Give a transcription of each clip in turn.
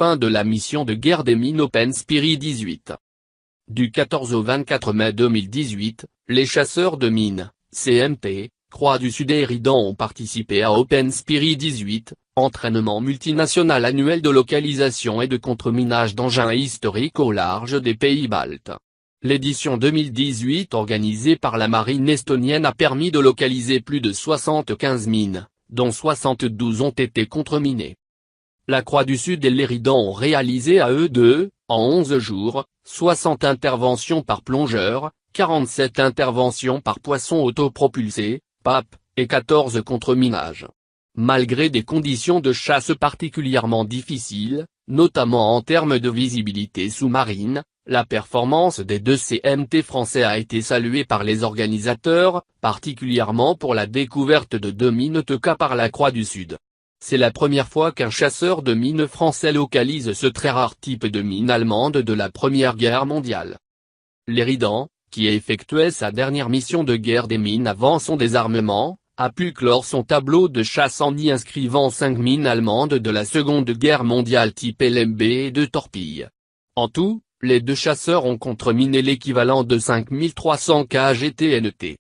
fin de la mission de guerre des mines Open Spirit 18. Du 14 au 24 mai 2018, les chasseurs de mines, CMT, Croix du Sud et Eridan ont participé à Open Spirit 18, entraînement multinational annuel de localisation et de contre-minage d'engins historiques au large des pays baltes. L'édition 2018 organisée par la marine estonienne a permis de localiser plus de 75 mines, dont 72 ont été contreminées. La Croix du Sud et l'Eridan ont réalisé à eux deux, en 11 jours, 60 interventions par plongeur, 47 interventions par poisson autopropulsé, PAP, et 14 contre-minages. Malgré des conditions de chasse particulièrement difficiles, notamment en termes de visibilité sous-marine, la performance des deux CMT français a été saluée par les organisateurs, particulièrement pour la découverte de 2 mines TK par la Croix du Sud. C'est la première fois qu'un chasseur de mines français localise ce très rare type de mine allemande de la Première Guerre mondiale. L'Eridan, qui effectuait sa dernière mission de guerre des mines avant son désarmement, a pu clore son tableau de chasse en y inscrivant 5 mines allemandes de la Seconde Guerre mondiale type LMB et 2 torpilles. En tout, les deux chasseurs ont contreminé l'équivalent de 5300 KGTNT.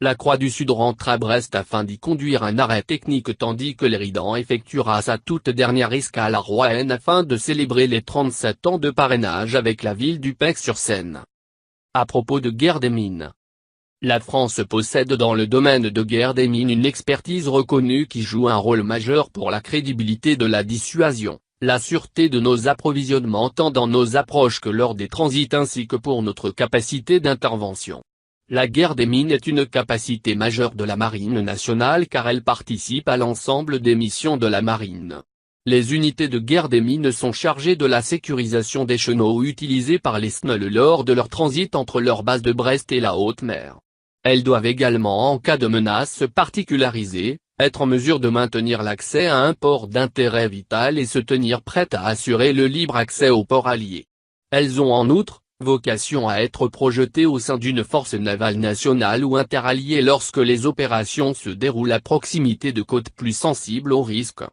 La Croix du Sud rentre à Brest afin d'y conduire un arrêt technique tandis que l'Eridan effectuera sa toute dernière escale à Roanne afin de célébrer les 37 ans de parrainage avec la ville du Pec-sur-Seine. À propos de guerre des mines. La France possède dans le domaine de guerre des mines une expertise reconnue qui joue un rôle majeur pour la crédibilité de la dissuasion, la sûreté de nos approvisionnements tant dans nos approches que lors des transits ainsi que pour notre capacité d'intervention. La guerre des mines est une capacité majeure de la Marine nationale car elle participe à l'ensemble des missions de la Marine. Les unités de guerre des mines sont chargées de la sécurisation des chenaux utilisés par les SNEL lors de leur transit entre leur base de Brest et la haute mer. Elles doivent également en cas de menace particularisée, être en mesure de maintenir l'accès à un port d'intérêt vital et se tenir prêtes à assurer le libre accès au port allié. Elles ont en outre, vocation à être projetées au sein d'une force navale nationale ou interalliée lorsque les opérations se déroulent à proximité de côtes plus sensibles au risque.